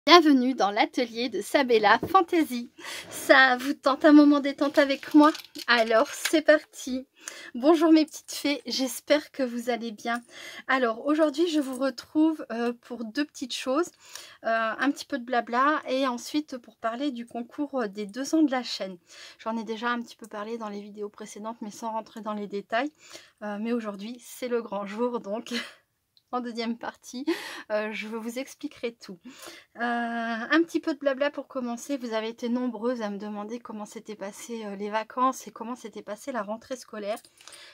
Bienvenue dans l'atelier de Sabella Fantasy. Ça vous tente un moment détente avec moi? Alors c'est parti. Bonjour mes petites fées, j'espère que vous allez bien. Alors aujourd'hui je vous retrouve pour deux petites choses, un petit peu de blabla et ensuite pour parler du concours des 2 ans de la chaîne. J'en ai déjà un petit peu parlé dans les vidéos précédentes mais sans rentrer dans les détails. Mais aujourd'hui c'est le grand jour donc... En deuxième partie, je vous expliquerai tout. Un petit peu de blabla pour commencer. Vous avez été nombreuses à me demander comment s'étaient passées les vacances et comment s'était passée la rentrée scolaire.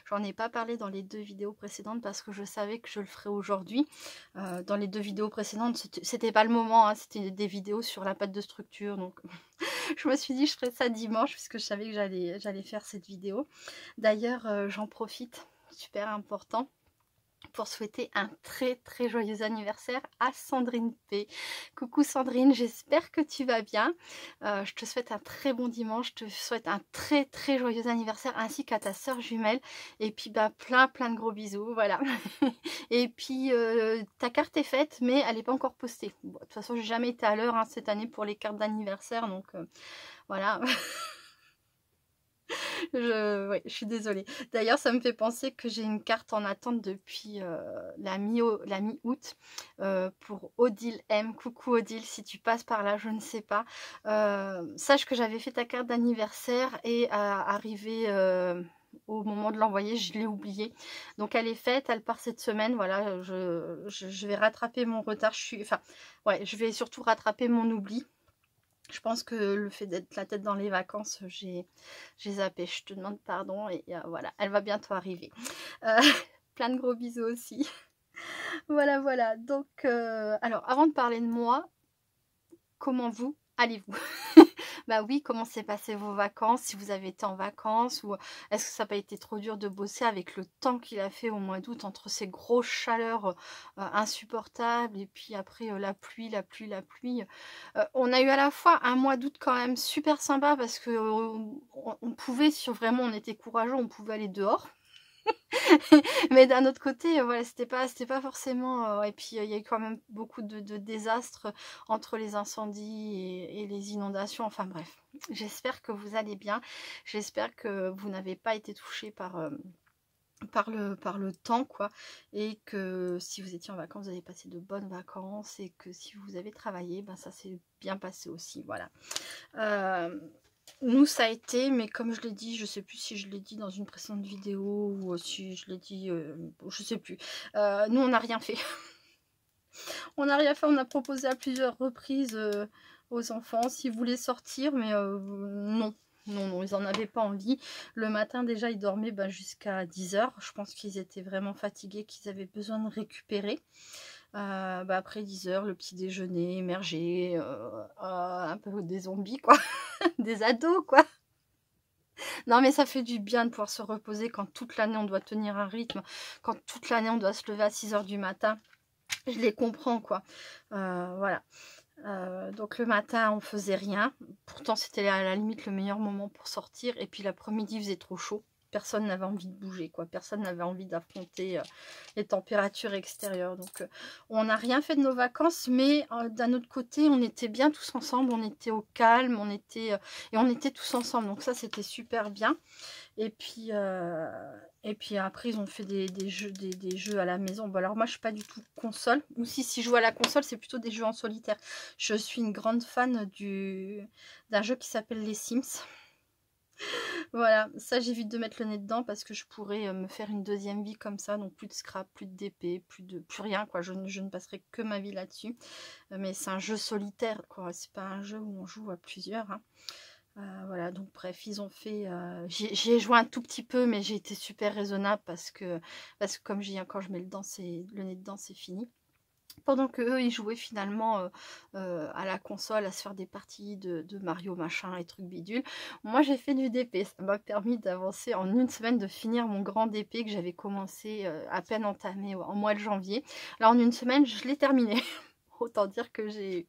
J'en ai pas parlé dans les 2 vidéos précédentes parce que je savais que je le ferais aujourd'hui. Dans les 2 vidéos précédentes, c'était pas le moment, hein, c'était des vidéos sur la pâte de structure. Donc je me suis dit je ferais ça dimanche puisque je savais que j'allais faire cette vidéo. D'ailleurs, j'en profite, super important, pour souhaiter un très joyeux anniversaire à Sandrine P. Coucou Sandrine, j'espère que tu vas bien. Je te souhaite un très bon dimanche, je te souhaite un très joyeux anniversaire ainsi qu'à ta soeur jumelle. Et puis bah, plein de gros bisous, voilà. Et puis ta carte est faite mais elle n'est pas encore postée. Bon, de toute façon j'ai jamais été à l'heure hein, cette année pour les cartes d'anniversaire, donc voilà. Ouais, je suis désolée. D'ailleurs, ça me fait penser que j'ai une carte en attente depuis la mi-août pour Odile M. Coucou Odile, si tu passes par là, je ne sais pas. Sache que j'avais fait ta carte d'anniversaire et arrivé au moment de l'envoyer, je l'ai oubliée. Donc elle est faite, elle part cette semaine. Voilà, je vais rattraper mon retard. Je vais surtout rattraper mon oubli. Je pense que le fait d'être la tête dans les vacances, j'ai zappé. Je te demande pardon et voilà, elle va bientôt arriver. Plein de gros bisous aussi. Voilà. Donc, alors, avant de parler de moi, comment vous allez-vous? Bah oui, comment s'est passé vos vacances? Si vous avez été en vacances ou est-ce que ça n'a pas été trop dur de bosser avec le temps qu'il a fait au mois d'août entre ces grosses chaleurs insupportables et puis après la pluie. On a eu à la fois un mois d'août quand même super sympa parce que on pouvait, vraiment on était courageux, on pouvait aller dehors. Mais d'un autre côté, voilà, c'était pas forcément... et puis, il y a eu quand même beaucoup de désastres entre les incendies et les inondations. Enfin bref, j'espère que vous allez bien. J'espère que vous n'avez pas été touchés par le temps, quoi. Et que si vous étiez en vacances, vous avez passé de bonnes vacances. Et que si vous avez travaillé, ben, ça s'est bien passé aussi, voilà. Nous ça a été, mais comme je l'ai dit, je sais plus si je l'ai dit dans une précédente vidéo ou si je l'ai dit, je sais plus. Nous on n'a rien fait. On n'a rien fait, on a proposé à plusieurs reprises aux enfants s'ils voulaient sortir, mais non, ils n'en avaient pas envie. Le matin déjà ils dormaient jusqu'à 10 h. Je pense qu'ils étaient vraiment fatigués, qu'ils avaient besoin de récupérer. Après 10 h, le petit déjeuner émergé, un peu des zombies quoi. Des ados quoi. Non mais ça fait du bien de pouvoir se reposer quand toute l'année on doit tenir un rythme, quand toute l'année on doit se lever à 6 h du matin. Je les comprends quoi. Voilà. Donc le matin on faisait rien. Pourtant c'était à la limite le meilleur moment pour sortir. Et puis l'après-midi faisait trop chaud. Personne n'avait envie de bouger quoi. Personne n'avait envie d'affronter les températures extérieures. Donc on n'a rien fait de nos vacances. Mais d'un autre côté on était bien tous ensemble. On était au calme. On était tous ensemble. Donc ça c'était super bien. Et puis après ils ont fait des jeux à la maison. Bon alors moi je suis pas du tout console. Ou si je joue à la console c'est plutôt des jeux en solitaire. Je suis une grande fan d'un jeu qui s'appelle les Sims. Voilà, ça j'évite de mettre le nez dedans parce que je pourrais me faire une deuxième vie comme ça. Donc plus de scrap, plus de DP, plus rien quoi. Je ne passerai que ma vie là-dessus. Mais c'est un jeu solitaire quoi. C'est pas un jeu où on joue à plusieurs hein. Voilà, donc bref, ils ont fait... J'y ai joué un tout petit peu, mais j'ai été super raisonnable parce que comme je dis, quand je mets le nez dedans, c'est fini. Pendant que eux, ils jouaient finalement à la console, à se faire des parties de Mario machin et trucs bidules. Moi, j'ai fait du DP. Ça m'a permis d'avancer en une semaine, de finir mon grand DP que j'avais commencé à peine entamé en mois de janvier. Là, en une semaine, je l'ai terminé. Autant dire que j'ai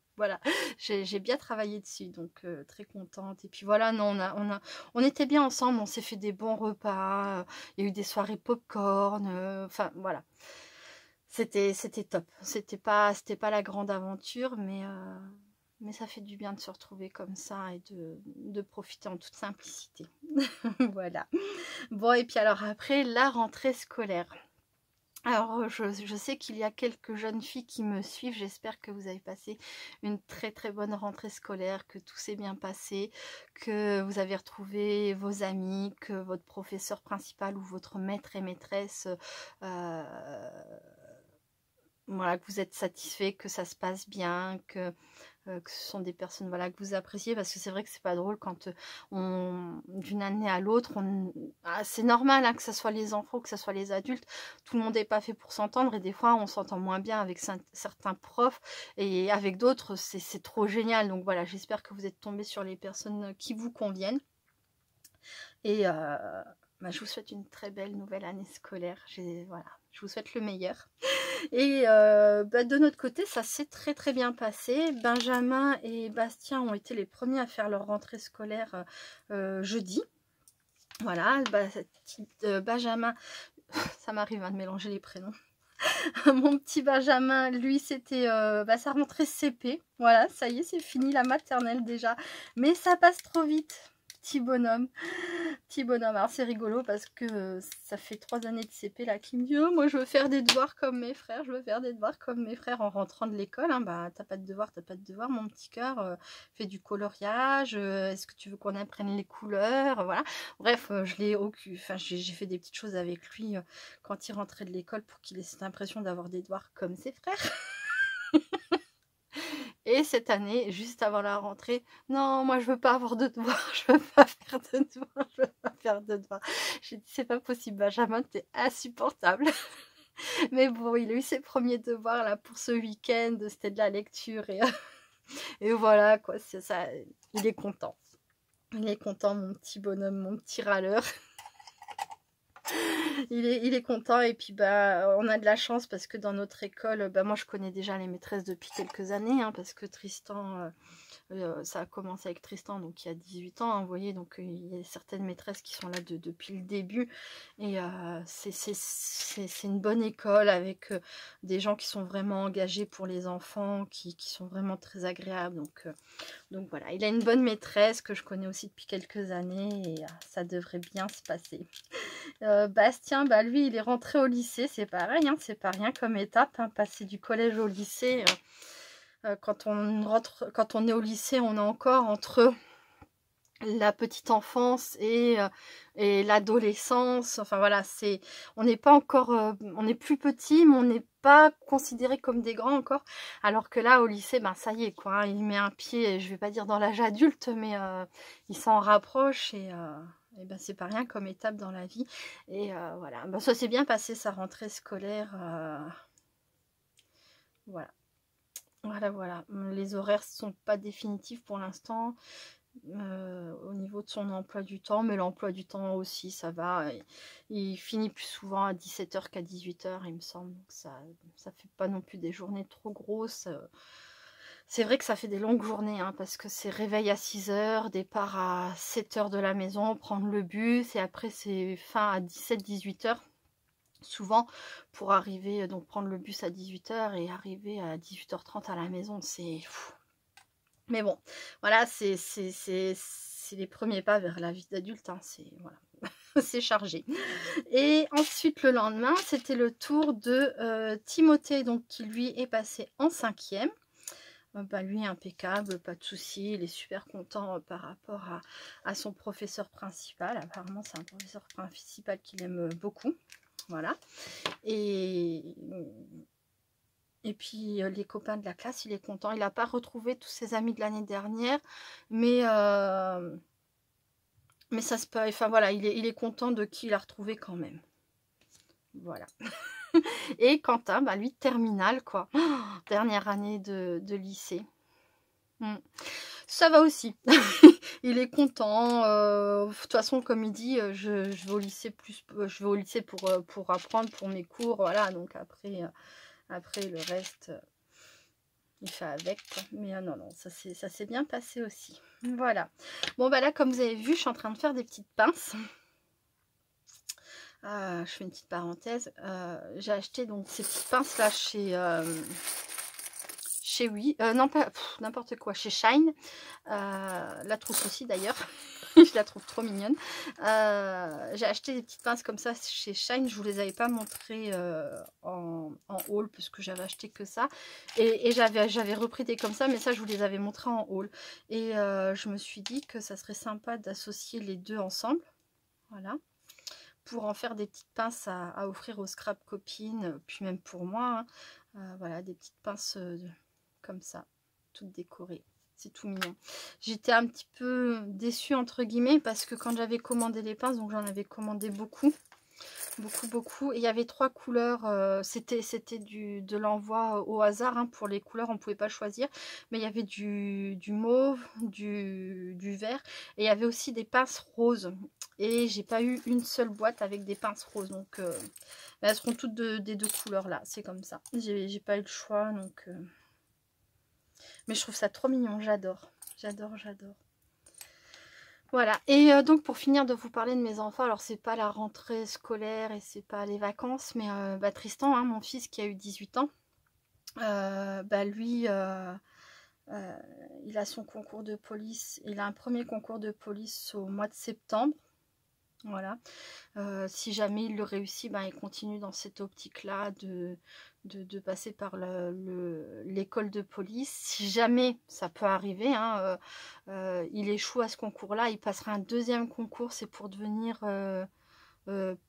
bien travaillé dessus, donc très contente. Et puis voilà, non, on était bien ensemble, on s'est fait des bons repas, il y a eu des soirées popcorn, enfin voilà. C'était top. C'était pas la grande aventure, mais Mais ça fait du bien de se retrouver comme ça et de profiter en toute simplicité. Voilà. Bon, et puis alors après, la rentrée scolaire. Alors, je sais qu'il y a quelques jeunes filles qui me suivent. J'espère que vous avez passé une très très bonne rentrée scolaire, que tout s'est bien passé, que vous avez retrouvé vos amis, que votre professeur principal ou votre maître et maîtresse, voilà, que vous êtes satisfait, que ça se passe bien, que ce sont des personnes, voilà, que vous appréciez, parce que c'est vrai que c'est pas drôle quand d'une année à l'autre, c'est normal hein, que ce soit les enfants, que ce soit les adultes, tout le monde n'est pas fait pour s'entendre, et des fois on s'entend moins bien avec certains profs, et avec d'autres c'est trop génial. Donc voilà, j'espère que vous êtes tombés sur les personnes qui vous conviennent, et bah, je vous souhaite une très belle nouvelle année scolaire. Voilà, je vous souhaite le meilleur. Et bah, de notre côté, ça s'est très très bien passé. Benjamin et Bastien ont été les premiers à faire leur rentrée scolaire jeudi. Voilà, Benjamin, ça m'arrive hein, de mélanger les prénoms. Mon petit Benjamin, lui, c'était sa rentrée CP. Voilà, ça y est, c'est fini la maternelle déjà. Mais ça passe trop vite. Petit bonhomme. Petit bonhomme. Alors c'est rigolo parce que ça fait 3 années de CP là qui me dit oh, moi je veux faire des devoirs comme mes frères, je veux faire des devoirs comme mes frères en rentrant de l'école. Hein, bah t'as pas de devoirs mon petit cœur. Fais du coloriage. Est-ce que tu veux qu'on apprenne les couleurs? Voilà. Bref, je l'ai enfin j'ai fait des petites choses avec lui quand il rentrait de l'école pour qu'il ait cette impression d'avoir des devoirs comme ses frères. Et cette année, juste avant la rentrée, non, moi je veux pas avoir de devoirs, je veux pas faire de devoirs, je veux pas faire de devoirs. J'ai dit, c'est pas possible, Benjamin, t'es insupportable. Mais bon, il a eu ses premiers devoirs là pour ce week-end, c'était de la lecture et voilà quoi, c'est ça, il est content. Il est content, mon petit bonhomme, mon petit râleur. Il est content et puis bah on a de la chance parce que dans notre école, bah moi je connais déjà les maîtresses depuis quelques années hein, parce que Tristan, ça a commencé avec Tristan donc il y a 18 ans, hein, vous voyez, donc il y a certaines maîtresses qui sont là depuis le début et c'est une bonne école avec des gens qui sont vraiment engagés pour les enfants, qui sont vraiment très agréables, donc voilà, il a une bonne maîtresse que je connais aussi depuis quelques années et ça devrait bien se passer. Bastien, bah lui, il est rentré au lycée, c'est pareil, hein, c'est pas rien comme étape, hein, passer du collège au lycée. Quand on est au lycée, on est encore entre la petite enfance et l'adolescence. Enfin voilà, on n'est pas encore, on est plus petit, mais on n'est pas considéré comme des grands encore. Alors que là, au lycée, ben ça y est quoi, hein, il met un pied, je vais pas dire dans l'âge adulte, mais il s'en rapproche et ben c'est pas rien comme étape dans la vie. Et voilà, ben, ça s'est bien passé sa rentrée scolaire. Voilà. Voilà. Les horaires ne sont pas définitifs pour l'instant au niveau de son emploi du temps, mais l'emploi du temps aussi, ça va. Il finit plus souvent à 17 h qu'à 18 h, il me semble. Donc ça fait pas non plus des journées trop grosses. C'est vrai que ça fait des longues journées, hein, parce que c'est réveil à 6 h, départ à 7 h de la maison, prendre le bus, et après c'est fin à 17-18 h. Souvent, pour arriver, donc prendre le bus à 18 h et arriver à 18 h 30 à la maison, c'est fou. Mais bon, voilà, c'est les premiers pas vers la vie d'adulte, hein, voilà. C'est chargé. Et ensuite, le lendemain, c'était le tour de Timothée, donc qui lui est passé en 5e. Bah, lui, impeccable, pas de souci, il est super content par rapport à son professeur principal. Apparemment, c'est un professeur principal qu'il aime beaucoup. Voilà. Et puis les copains de la classe, il est content. Il n'a pas retrouvé tous ses amis de l'année dernière, mais ça se peut. Enfin voilà, il est content de qui il a retrouvé quand même. Voilà. Et Quentin, bah, lui, terminale, quoi. Oh, dernière année de lycée. Ça va aussi. Il est content. De toute façon, comme il dit, je vais au lycée je vais au lycée pour apprendre pour mes cours. Voilà, donc après le reste, il fait avec, quoi. Mais non, ça s'est bien passé aussi. Voilà. Bon, bah là, comme vous avez vu, je suis en train de faire des petites pinces. Je fais une petite parenthèse. J'ai acheté donc ces petites pinces là chez chez Oui, non pas n'importe quoi, chez Shine, la trousse aussi d'ailleurs, je la trouve trop mignonne. J'ai acheté des petites pinces comme ça chez Shine, je vous les avais pas montrées en haul puisque j'avais acheté que ça, et j'avais repris des comme ça, mais ça je vous les avais montrées en haul, et je me suis dit que ça serait sympa d'associer les deux ensemble, voilà, pour en faire des petites pinces à offrir aux scrap copines, puis même pour moi, hein. Voilà, des petites pinces comme ça, toutes décorées. C'est tout mignon. J'étais un petit peu déçue entre guillemets parce que quand j'avais commandé les pinces, donc j'en avais commandé beaucoup. Et il y avait 3 couleurs, c'était de l'envoi au hasard, hein, pour les couleurs on ne pouvait pas choisir, mais il y avait du mauve, du vert, et il y avait aussi des pinces roses, et j'ai pas eu une seule boîte avec des pinces roses, donc elles seront toutes des 2 couleurs là, c'est comme ça, j'ai pas eu le choix, donc mais je trouve ça trop mignon, j'adore. Voilà, et donc pour finir de vous parler de mes enfants, alors c'est pas la rentrée scolaire et c'est pas les vacances, mais Tristan, hein, mon fils qui a eu 18 ans, lui, il a son concours de police, il a un premier concours de police au mois de septembre, voilà. Si jamais il le réussit, il continue dans cette optique-là de passer par l'école de police. Si jamais ça peut arriver, hein, il échoue à ce concours-là, il passera un deuxième concours, c'est pour devenir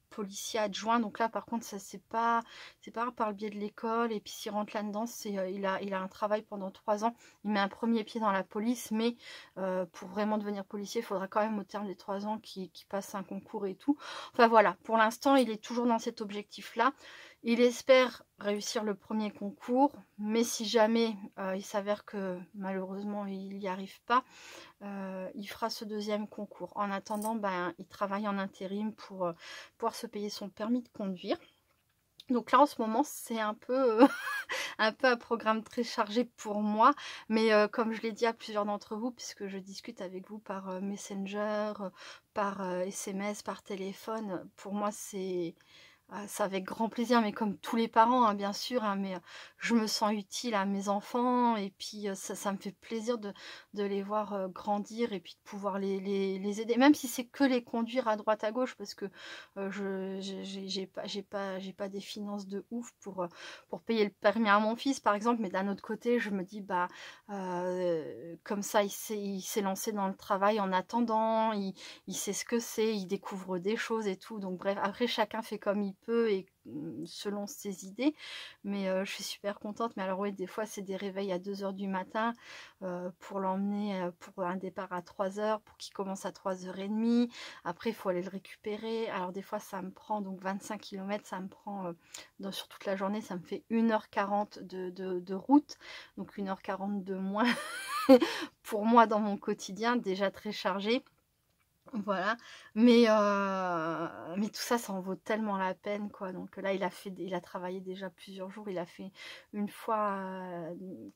policier adjoint. Donc là par contre ça c'est pas par le biais de l'école, et puis s'il rentre là-dedans, il a un travail pendant 3 ans, il met un premier pied dans la police, mais pour vraiment devenir policier il faudra quand même au terme des 3 ans qu'il passe un concours et tout. Enfin voilà, pour l'instant il est toujours dans cet objectif là, il espère réussir le premier concours, mais si jamais il s'avère que malheureusement il n'y arrive pas, il fera ce deuxième concours. En attendant, il travaille en intérim pour pouvoir se payer son permis de conduire. Donc là en ce moment c'est un peu un programme très chargé pour moi, mais comme je l'ai dit à plusieurs d'entre vous, puisque je discute avec vous par Messenger, par SMS, par téléphone, pour moi c'est avec grand plaisir, mais comme tous les parents, hein, bien sûr, hein, mais je me sens utile à mes enfants, et puis ça me fait plaisir de les voir grandir, et puis de pouvoir les aider, même si c'est que les conduire à droite à gauche, parce que j'ai pas des finances de ouf pour payer le permis à mon fils, par exemple, mais d'un autre côté, je me dis, comme ça, il s'est lancé dans le travail en attendant, il sait ce que c'est, il découvre des choses et tout, donc bref, après chacun fait comme il peut et selon ses idées, mais je suis super contente. Mais alors oui, des fois c'est des réveils à 2 h du matin pour l'emmener pour un départ à 3 h, pour qu'il commence à 3 h 30, après il faut aller le récupérer, alors des fois ça me prend donc 25 km, ça me prend sur toute la journée, ça me fait 1 h 40 de route, donc 1 h 40 de moins pour moi dans mon quotidien déjà très chargé. Voilà, mais tout ça, ça en vaut tellement la peine, quoi. Donc là, il a travaillé déjà plusieurs jours. Il a fait une fois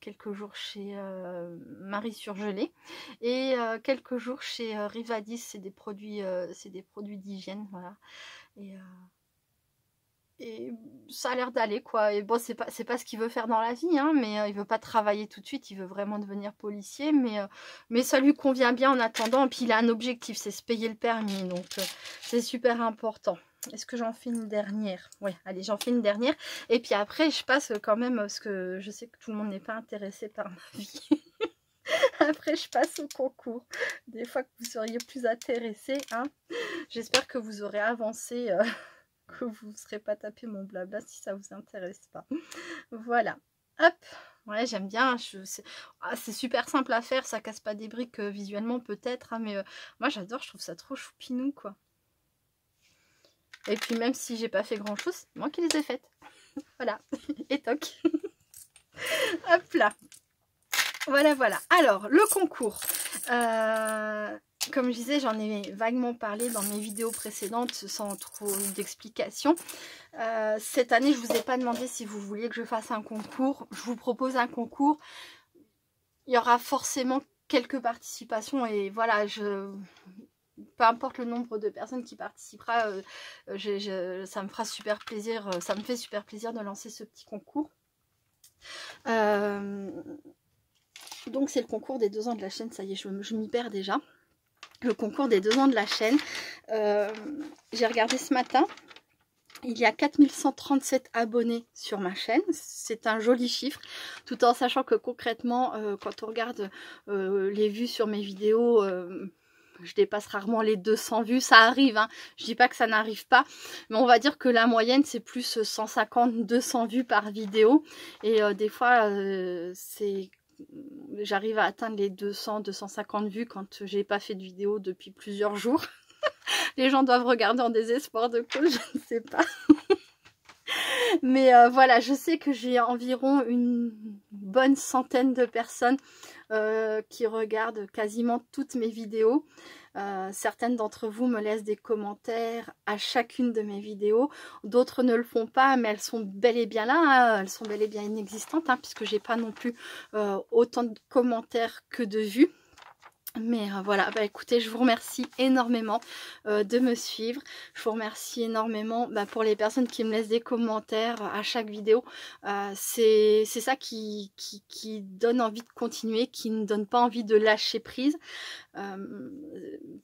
quelques jours chez Marie Surgelée, et quelques jours chez Rivadis. C'est des produits d'hygiène, voilà. Et ça a l'air d'aller, quoi. Et bon, c'est pas ce qu'il veut faire dans la vie, hein, mais il veut pas travailler tout de suite, il veut vraiment devenir policier, mais ça lui convient bien en attendant. Et puis il a un objectif, c'est se payer le permis, donc c'est super important. Est-ce que j'en fais une dernière? Oui, allez, j'en fais une dernière, et puis après je passe quand même, parce que je sais que tout le monde n'est pas intéressé par ma vie. Après je passe au concours, des fois que vous seriez plus intéressés, hein. J'espère que vous aurez avancé, que vous ne serez pas tapé mon blabla si ça vous intéresse pas. Voilà, hop, ouais, j'aime bien, c'est super simple à faire, ça casse pas des briques visuellement peut-être, hein, mais moi j'adore, je trouve ça trop choupinou, quoi. Et puis même si j'ai pas fait grand chose, c'est moi qui les ai faites. Voilà, et toc. Hop là. Voilà, voilà. Alors, le concours. Comme je disais, j'en ai vaguement parlé dans mes vidéos précédentes sans trop d'explications. Cette année, je ne vous ai pas demandé si vous vouliez que je fasse un concours. Je vous propose un concours. Il y aura forcément quelques participations, et voilà, peu importe le nombre de personnes qui participera, ça me fera super plaisir, ça me fait super plaisir de lancer ce petit concours. Donc c'est le concours des 2 ans de la chaîne, ça y est, je m'y perds déjà. Le concours des 2 ans de la chaîne. J'ai regardé ce matin. Il y a 4137 abonnés sur ma chaîne, c'est un joli chiffre, tout en sachant que concrètement, quand on regarde les vues sur mes vidéos, je dépasse rarement les 200 vues, ça arrive, hein. Je dis pas que ça n'arrive pas, mais on va dire que la moyenne c'est plus 150-200 vues par vidéo, et des fois j'arrive à atteindre les 200-250 vues quand j'ai pas fait de vidéo depuis plusieurs jours. Les gens doivent regarder en désespoir de cause, je ne sais pas. Mais voilà, je sais que j'ai environ une bonne centaine de personnes qui regardent quasiment toutes mes vidéos. Certaines d'entre vous me laissent des commentaires à chacune de mes vidéos. D'autres ne le font pas, mais elles sont bel et bien là. Hein. Elles sont bel et bien inexistantes, hein, puisque j'ai pas non plus autant de commentaires que de vues. Mais voilà, bah écoutez, je vous remercie énormément de me suivre. Je vous remercie énormément pour les personnes qui me laissent des commentaires à chaque vidéo. C'est ça qui donne envie de continuer, qui ne donne pas envie de lâcher prise.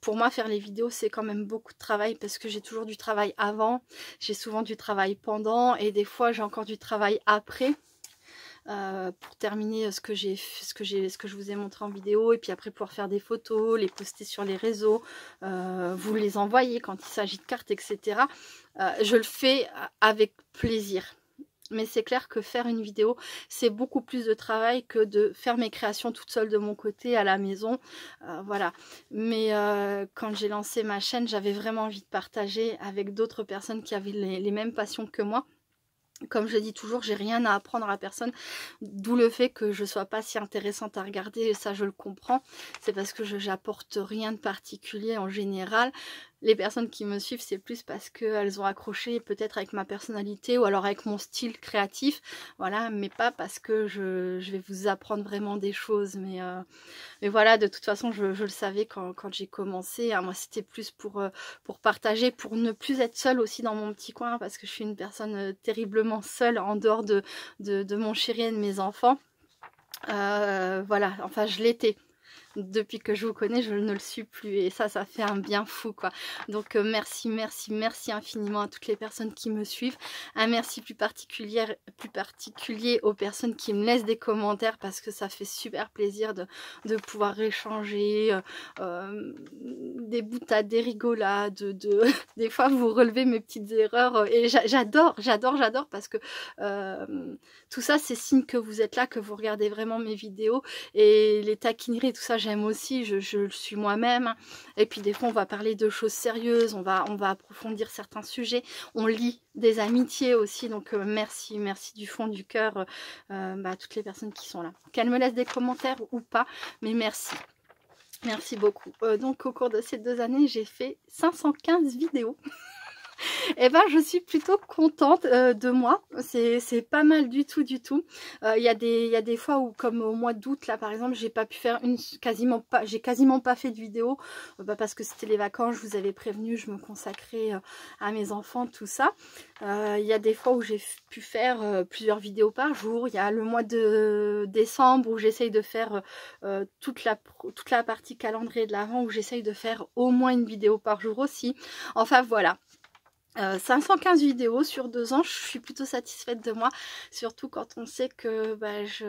Pour moi, faire les vidéos, c'est quand même beaucoup de travail parce que j'ai toujours du travail avant, j'ai souvent du travail pendant et des fois j'ai encore du travail après. Pour terminer ce que je vous ai montré en vidéo, et puis après pouvoir faire des photos, les poster sur les réseaux, vous les envoyer quand il s'agit de cartes, etc. Je le fais avec plaisir. Mais c'est clair que faire une vidéo, c'est beaucoup plus de travail que de faire mes créations toute seule de mon côté à la maison. Voilà. Mais quand j'ai lancé ma chaîne, j'avais vraiment envie de partager avec d'autres personnes qui avaient les mêmes passions que moi. Comme je dis toujours, j'ai rien à apprendre à personne, d'où le fait que je sois pas si intéressante à regarder, et ça je le comprends. C'est parce que j'apporte rien de particulier en général. Les personnes qui me suivent, c'est plus parce qu'elles ont accroché peut-être avec ma personnalité ou alors avec mon style créatif, voilà, mais pas parce que je vais vous apprendre vraiment des choses. Mais voilà, de toute façon, je le savais quand j'ai commencé. Hein, moi, c'était plus pour partager, pour ne plus être seule aussi dans mon petit coin, parce que je suis une personne terriblement seule en dehors de mon chéri et de mes enfants. Voilà, enfin, je l'étais. Depuis que je vous connais, je ne le suis plus et ça fait un bien fou quoi. Donc merci infiniment à toutes les personnes qui me suivent. Un merci plus particulier aux personnes qui me laissent des commentaires parce que ça fait super plaisir de pouvoir échanger, des boutades, des rigolades, des fois vous relevez mes petites erreurs et j'adore parce que tout ça c'est signe que vous êtes là, que vous regardez vraiment mes vidéos, et les taquineries, tout ça j'aime aussi, je le suis moi-même. Et puis des fois on va parler de choses sérieuses, on va approfondir certains sujets, on lit des amitiés aussi, donc merci du fond du cœur à toutes les personnes qui sont là, qu'elles me laissent des commentaires ou pas, mais merci beaucoup. Donc au cours de ces 2 années j'ai fait 515 vidéos. Et ben je suis plutôt contente de moi, c'est pas mal du tout. Il y a des fois où, comme au mois d'août là par exemple, j'ai pas pu faire j'ai quasiment pas fait de vidéo parce que c'était les vacances, je vous avais prévenu, je me consacrais à mes enfants, tout ça. Il y a des fois où j'ai pu faire plusieurs vidéos par jour. Il y a le mois de décembre où j'essaye de faire toute la partie calendrier de l'Avent, où j'essaye de faire au moins une vidéo par jour aussi. Enfin voilà. 515 vidéos sur 2 ans, je suis plutôt satisfaite de moi, surtout quand on sait que j'ai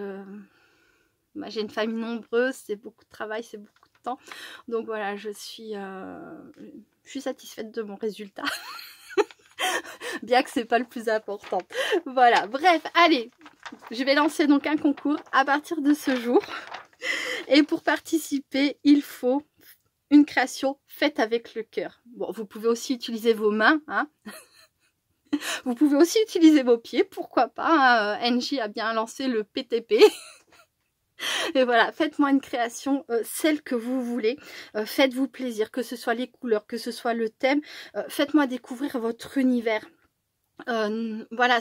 une famille nombreuse, c'est beaucoup de travail, c'est beaucoup de temps, donc voilà, je suis satisfaite de mon résultat. Bien que c'est pas le plus important. Voilà, bref, allez, je vais lancer donc un concours à partir de ce jour, et pour participer, il faut une création faite avec le cœur. Bon, vous pouvez aussi utiliser vos mains, hein. Vous pouvez aussi utiliser vos pieds, pourquoi pas. Hein. NJ a bien lancé le PTP. Et voilà, faites-moi une création, celle que vous voulez. Faites-vous plaisir, que ce soit les couleurs, que ce soit le thème. Faites-moi découvrir votre univers. Voilà,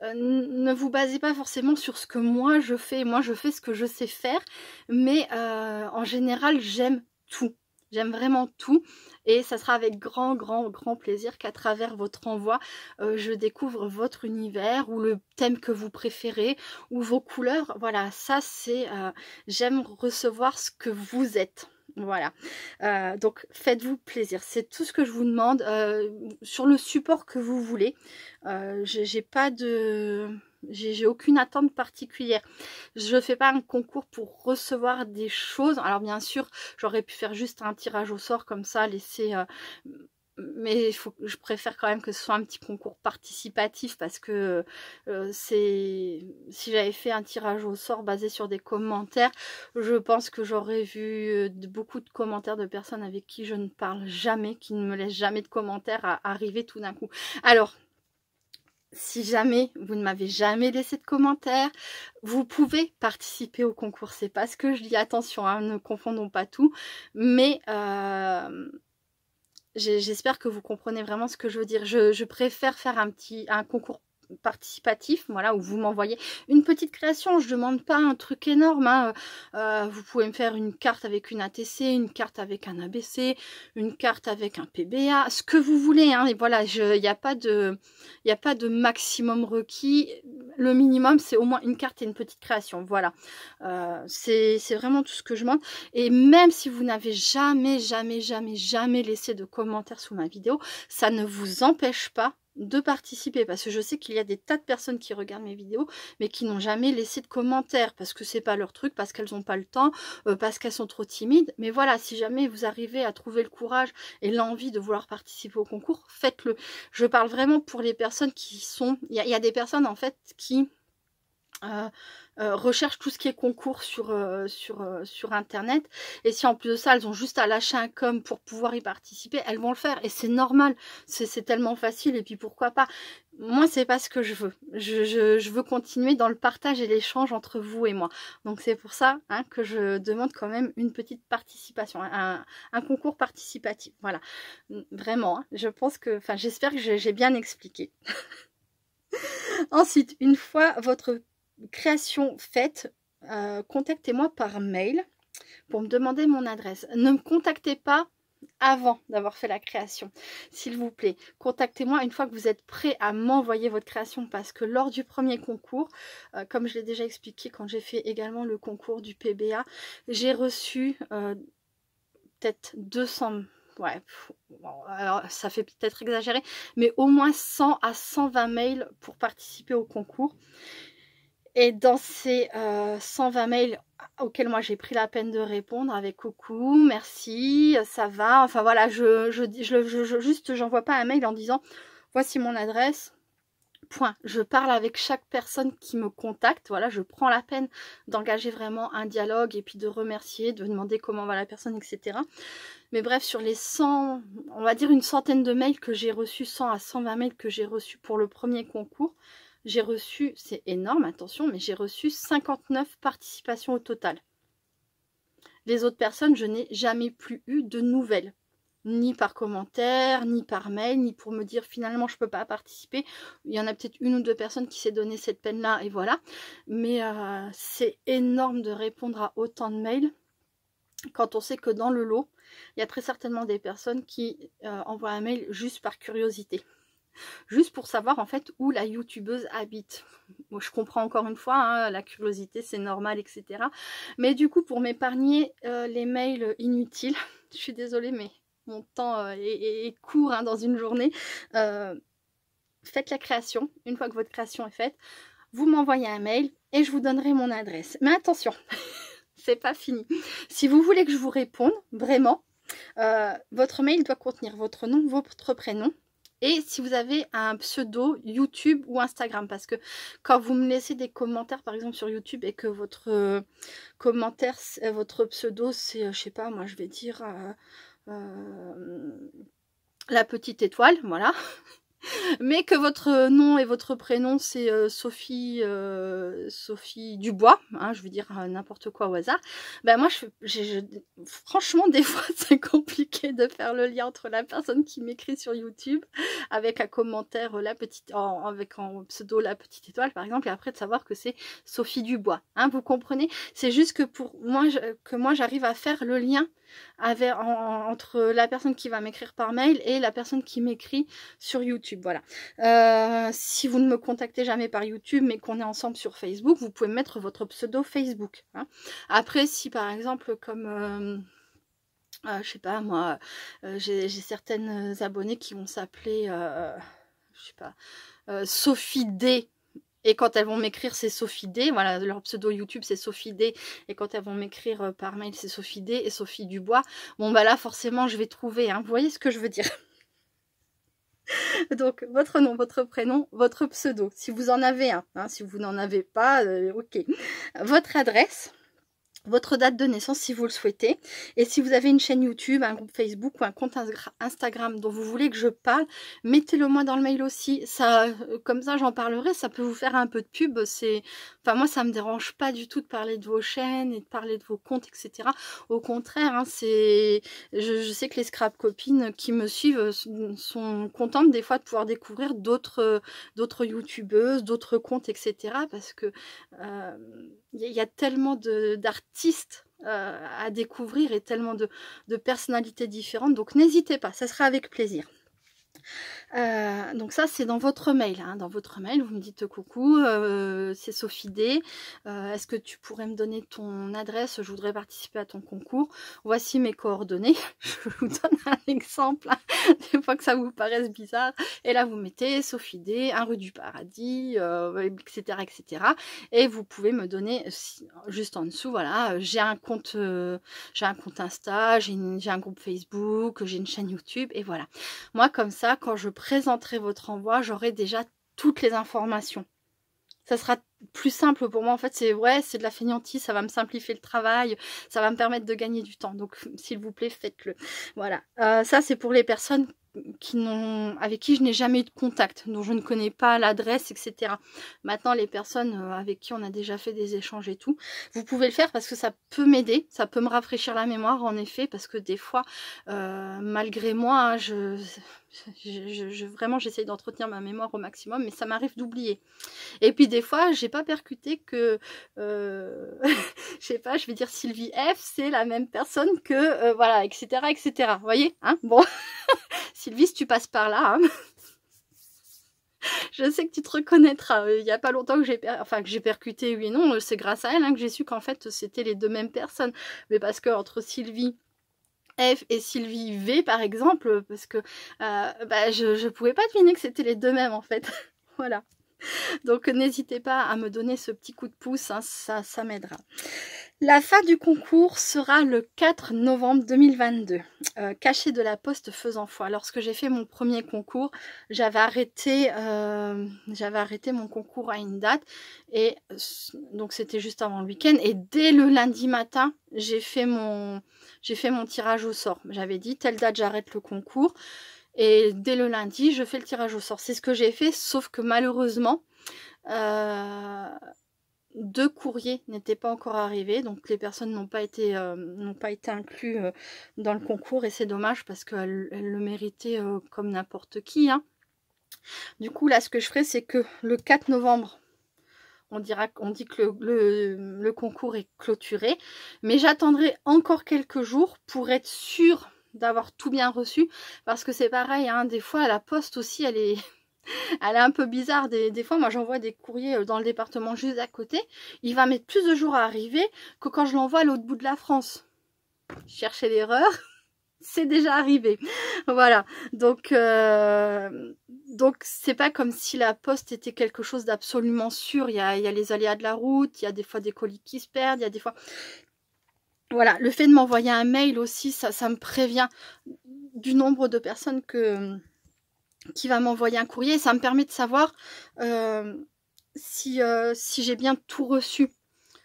ne vous basez pas forcément sur ce que moi je fais. Moi je fais ce que je sais faire, mais en général j'aime tout. J'aime vraiment tout et ça sera avec grand plaisir qu'à travers votre envoi, je découvre votre univers ou le thème que vous préférez ou vos couleurs. Voilà, ça c'est... j'aime recevoir ce que vous êtes. Voilà, donc faites-vous plaisir, c'est tout ce que je vous demande sur le support que vous voulez. J'ai pas de... J'ai aucune attente particulière. Je fais pas un concours pour recevoir des choses. Alors bien sûr, j'aurais pu faire juste un tirage au sort comme ça, laisser... mais je préfère quand même que ce soit un petit concours participatif parce que si j'avais fait un tirage au sort basé sur des commentaires, je pense que j'aurais vu beaucoup de commentaires de personnes avec qui je ne parle jamais, qui ne me laissent jamais de commentaires arriver tout d'un coup. Alors, si jamais vous ne m'avez jamais laissé de commentaires, vous pouvez participer au concours. C'est pas ce que je dis, attention, hein, ne confondons pas tout, mais... j'espère que vous comprenez vraiment ce que je veux dire. Je préfère faire un concours participatif, voilà, où vous m'envoyez une petite création. Je demande pas un truc énorme, hein. Vous pouvez me faire une carte avec une ATC, une carte avec un ABC, une carte avec un PBA, ce que vous voulez, hein. Et voilà, il n'y a pas de maximum requis. Le minimum, c'est au moins une carte et une petite création. Voilà, c'est vraiment tout ce que je demande. Et même si vous n'avez jamais laissé de commentaires sous ma vidéo, ça ne vous empêche pas de participer, parce que je sais qu'il y a des tas de personnes qui regardent mes vidéos mais qui n'ont jamais laissé de commentaires parce que c'est pas leur truc, parce qu'elles n'ont pas le temps, parce qu'elles sont trop timides. Mais voilà, si jamais vous arrivez à trouver le courage et l'envie de vouloir participer au concours, faites-le. Je parle vraiment pour les personnes qui sont... Il y a des personnes en fait qui... recherchent tout ce qui est concours sur internet, et si en plus de ça elles ont juste à lâcher un com pour pouvoir y participer, elles vont le faire et c'est normal, c'est tellement facile. Et puis pourquoi pas, moi c'est pas ce que je veux, je veux continuer dans le partage et l'échange entre vous et moi, donc c'est pour ça, hein, que je demande quand même une petite participation, un concours participatif. Voilà, vraiment, hein, je pense que, enfin j'espère que j'ai bien expliqué. Ensuite, une fois votre création faite, contactez-moi par mail pour me demander mon adresse. Ne me contactez pas avant d'avoir fait la création, s'il vous plaît. Contactez-moi une fois que vous êtes prêt à m'envoyer votre création, parce que lors du premier concours, comme je l'ai déjà expliqué quand j'ai fait également le concours du PBA, j'ai reçu peut-être 200... Ouais, alors ça fait peut-être exagéré, mais au moins 100 à 120 mails pour participer au concours. Et dans ces 120 mails auxquels moi j'ai pris la peine de répondre avec coucou, merci, ça va, enfin voilà, juste j'envoie pas un mail en disant voici mon adresse, point. Je parle avec chaque personne qui me contacte, voilà, je prends la peine d'engager vraiment un dialogue et puis de remercier, de demander comment va la personne, etc. Mais bref, sur les 100, on va dire une centaine de mails que j'ai reçus, 100 à 120 mails que j'ai reçus pour le premier concours, j'ai reçu, c'est énorme, attention, mais j'ai reçu 59 participations au total. Les autres personnes, je n'ai jamais plus eu de nouvelles. Ni par commentaire, ni par mail, ni pour me dire finalement je ne peux pas participer. Il y en a peut-être une ou deux personnes qui s'est donné cette peine-là et voilà. Mais c'est énorme de répondre à autant de mails quand on sait que dans le lot, il y a très certainement des personnes qui envoient un mail juste par curiosité. Juste pour savoir en fait où la youtubeuse habite. Moi je comprends encore une fois, hein, la curiosité c'est normal, etc. Mais du coup pour m'épargner les mails inutiles, je suis désolée mais mon temps est court, hein, dans une journée. Faites la création. Une fois que votre création est faite, vous m'envoyez un mail et je vous donnerai mon adresse. Mais attention, c'est pas fini. Si vous voulez que je vous réponde, vraiment, votre mail doit contenir votre nom, votre prénom. Et si vous avez un pseudo YouTube ou Instagram, parce que quand vous me laissez des commentaires, par exemple sur YouTube, et que votre commentaire, votre pseudo, c'est, je sais pas, moi je vais dire la petite étoile, voilà. mais que votre nom et votre prénom c'est Sophie, Sophie Dubois, hein, je veux dire n'importe quoi au hasard, ben moi franchement des fois c'est compliqué de faire le lien entre la personne qui m'écrit sur YouTube avec un commentaire la petite avec en pseudo la petite étoile par exemple, et après de savoir que c'est Sophie Dubois, hein, vous comprenez, c'est juste que pour moi moi j'arrive à faire le lien entre la personne qui va m'écrire par mail et la personne qui m'écrit sur YouTube. Voilà. Si vous ne me contactez jamais par YouTube mais qu'on est ensemble sur Facebook, vous pouvez mettre votre pseudo Facebook, hein. Après, si par exemple comme je sais pas moi, j'ai certaines abonnées qui vont s'appeler je sais pas, Sophie D. Et quand elles vont m'écrire, c'est Sophie D. Voilà, leur pseudo YouTube, c'est Sophie D. Et quand elles vont m'écrire par mail, c'est Sophie D et Sophie Dubois. Bon, bah là, forcément, je vais trouver. Hein. Vous voyez ce que je veux dire? Donc, votre nom, votre prénom, votre pseudo. Si vous en avez un. Hein, si vous n'en avez pas, ok. Votre adresse. Votre date de naissance si vous le souhaitez, et si vous avez une chaîne YouTube, un groupe Facebook ou un compte Instagram dont vous voulez que je parle, mettez-le moi dans le mail aussi, ça, comme ça j'en parlerai, ça peut vous faire un peu de pub, enfin moi ça me dérange pas du tout de parler de vos chaînes et de parler de vos comptes, etc. Au contraire, hein, je sais que les scrap copines qui me suivent sont contentes des fois de pouvoir découvrir d'autres youtubeuses, d'autres comptes, etc. parce que il y a tellement d'artistes à découvrir et tellement de personnalités différentes. Donc n'hésitez pas, ça sera avec plaisir. Donc ça c'est dans votre mail, hein. Dans votre mail vous me dites coucou, c'est Sophie D, est-ce que tu pourrais me donner ton adresse, je voudrais participer à ton concours, voici mes coordonnées. Je vous donne un exemple, hein, des fois que ça vous paraisse bizarre, et là vous mettez Sophie D, 1 rue du Paradis, etc., etc. Et vous pouvez me donner juste en dessous, voilà, j'ai un compte Insta, j'ai un groupe Facebook, j'ai une chaîne YouTube, et voilà. Moi comme ça, quand je présenterai votre envoi, j'aurai déjà toutes les informations. Ça sera plus simple pour moi. En fait, c'est de la fainéantise, ça va me simplifier le travail, ça va me permettre de gagner du temps. Donc, s'il vous plaît, faites-le. Voilà. Ça, c'est pour les personnes avec qui je n'ai jamais eu de contact, dont je ne connais pas l'adresse, etc. Maintenant, les personnes avec qui on a déjà fait des échanges et tout, vous pouvez le faire parce que ça peut m'aider, ça peut me rafraîchir la mémoire, en effet, parce que des fois, malgré moi, vraiment, j'essaye d'entretenir ma mémoire au maximum, mais ça m'arrive d'oublier. Et puis des fois, j'ai pas percuté que, je sais pas, je vais dire Sylvie F, c'est la même personne que, voilà, etc., etc. Vous voyez, hein, bon, Sylvie, si tu passes par là, hein, je sais que tu te reconnaîtras. Il y a pas longtemps que j'ai percuté, oui et non, c'est grâce à elle hein, que j'ai su qu'en fait, c'était les deux mêmes personnes. Mais parce que entre Sylvie F et Sylvie V, par exemple, parce que je pouvais pas deviner que c'était les deux mêmes, en fait. Voilà. Donc n'hésitez pas à me donner ce petit coup de pouce, hein, ça m'aidera. La fin du concours sera le 4 novembre 2022. Caché de la poste faisant foi. Lorsque j'ai fait mon premier concours, j'avais arrêté mon concours à une date. Et donc c'était juste avant le week-end. Et dès le lundi matin, j'ai fait mon tirage au sort. J'avais dit, telle date, j'arrête le concours. Et dès le lundi, je fais le tirage au sort. C'est ce que j'ai fait, sauf que malheureusement, 2 courriers n'étaient pas encore arrivés. Donc les personnes n'ont pas été inclus dans le concours. Et c'est dommage parce qu'elles le méritaient comme n'importe qui. Hein. Du coup, là, ce que je ferai, c'est que le 4 novembre, on dit que le concours est clôturé. Mais j'attendrai encore quelques jours pour être sûre d'avoir tout bien reçu, parce que c'est pareil, hein, des fois la poste aussi elle est un peu bizarre, des fois moi j'envoie des courriers dans le département juste à côté, il va mettre plus de jours à arriver que quand je l'envoie à l'autre bout de la France. Cherchez l'erreur, c'est déjà arrivé. Voilà, donc c'est pas comme si la poste était quelque chose d'absolument sûr, il y a les aléas de la route, il y a des fois des colis qui se perdent, il y a des fois... Voilà, le fait de m'envoyer un mail aussi, ça me prévient du nombre de personnes qui va m'envoyer un courrier. Et ça me permet de savoir si j'ai bien tout reçu.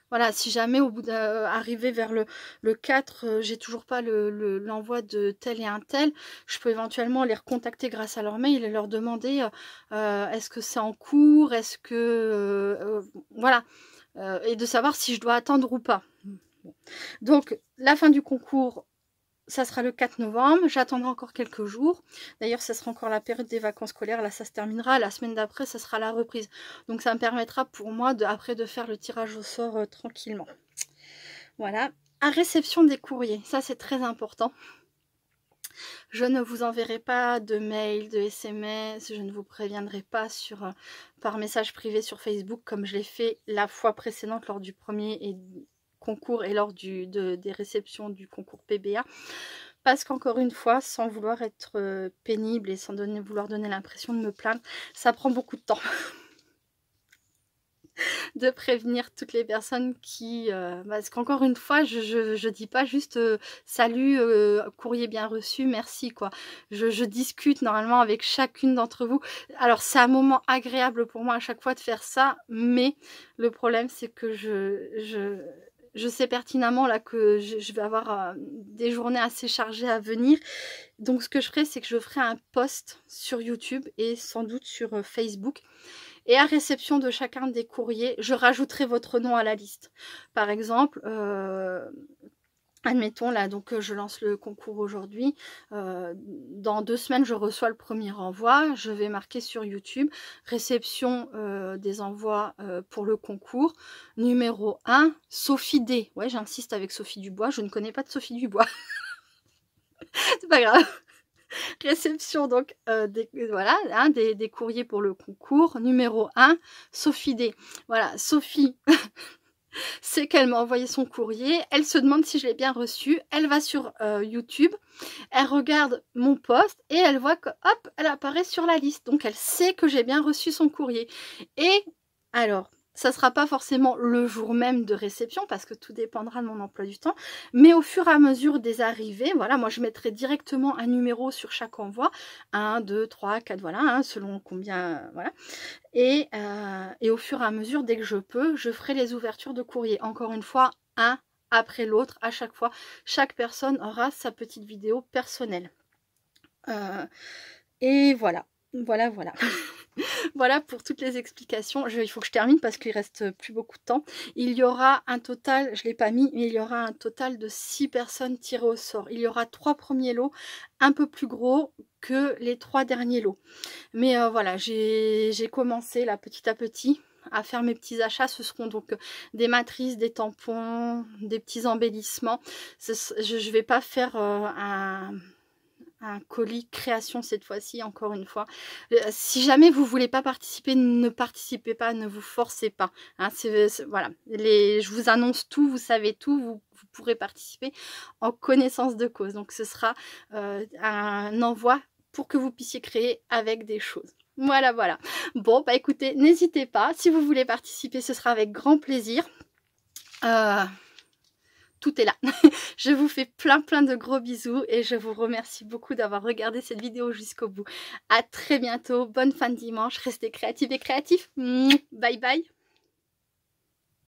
Voilà, si jamais au bout d'arriver vers le 4, j'ai toujours pas l'envoi de tel et un tel, je peux éventuellement les recontacter grâce à leur mail et leur demander est-ce que c'est en cours, est-ce que... voilà, et de savoir si je dois attendre ou pas. Donc, la fin du concours, ça sera le 4 novembre, j'attendrai encore quelques jours. D'ailleurs, ça sera encore la période des vacances scolaires, là ça se terminera. La semaine d'après, ça sera la reprise. Donc ça me permettra pour moi après de faire le tirage au sort tranquillement. Voilà. À réception des courriers, ça c'est très important. Je ne vous enverrai pas de mail, de SMS, je ne vous préviendrai pas par message privé sur Facebook comme je l'ai fait la fois précédente lors du premier concours et lors des réceptions du concours PBA. Parce qu'encore une fois, sans vouloir être pénible et sans vouloir donner l'impression de me plaindre, ça prend beaucoup de temps de prévenir toutes les personnes qui... parce qu'encore une fois, je dis pas juste salut, courrier bien reçu, merci quoi. Je discute normalement avec chacune d'entre vous. Alors c'est un moment agréable pour moi à chaque fois de faire ça, mais le problème c'est que je sais pertinemment là que je vais avoir des journées assez chargées à venir. Donc ce que je ferai, c'est que je ferai un post sur YouTube et sans doute sur Facebook. Et à réception de chacun des courriers, je rajouterai votre nom à la liste. Par exemple, admettons là, donc je lance le concours aujourd'hui. Dans 2 semaines, je reçois le premier envoi. Je vais marquer sur YouTube réception des envois pour le concours. Numéro 1, Sophie D. Ouais, j'insiste avec Sophie Dubois. Je ne connais pas de Sophie Dubois. C'est pas grave. Réception donc voilà, hein, des courriers pour le concours. Numéro 1, Sophie D. Voilà, Sophie, c'est qu'elle m'a envoyé son courrier. Elle se demande si je l'ai bien reçu. Elle va sur YouTube, elle regarde mon post et elle voit que hop, elle apparaît sur la liste. Donc elle sait que j'ai bien reçu son courrier. Et alors... ça ne sera pas forcément le jour même de réception parce que tout dépendra de mon emploi du temps. Mais au fur et à mesure des arrivées, voilà, moi je mettrai directement un numéro sur chaque envoi. 1, 2, 3, 4, voilà, hein, selon combien, voilà. Et au fur et à mesure, dès que je peux, je ferai les ouvertures de courrier. Encore une fois, un après l'autre, à chaque fois. Chaque personne aura sa petite vidéo personnelle. Et voilà, voilà. Voilà pour toutes les explications. Il faut que je termine parce qu'il reste plus beaucoup de temps. Il y aura un total, je ne l'ai pas mis, mais il y aura un total de 6 personnes tirées au sort. Il y aura 3 premiers lots un peu plus gros que les 3 derniers lots. Mais voilà, j'ai commencé là petit à petit à faire mes petits achats. Ce seront donc des matrices, des tampons, des petits embellissements. Je ne vais pas faire un colis création cette fois-ci, encore une fois. Si jamais vous voulez pas participer, ne participez pas, ne vous forcez pas. Hein, voilà, je vous annonce tout, vous savez tout, vous pourrez participer en connaissance de cause. Donc ce sera un envoi pour que vous puissiez créer avec des choses. Voilà, voilà. Bon, bah écoutez, n'hésitez pas. Si vous voulez participer, ce sera avec grand plaisir. Tout est là. Je vous fais plein de gros bisous et je vous remercie beaucoup d'avoir regardé cette vidéo jusqu'au bout. À très bientôt, bonne fin de dimanche, restez créatifs et créatifs. Bye bye.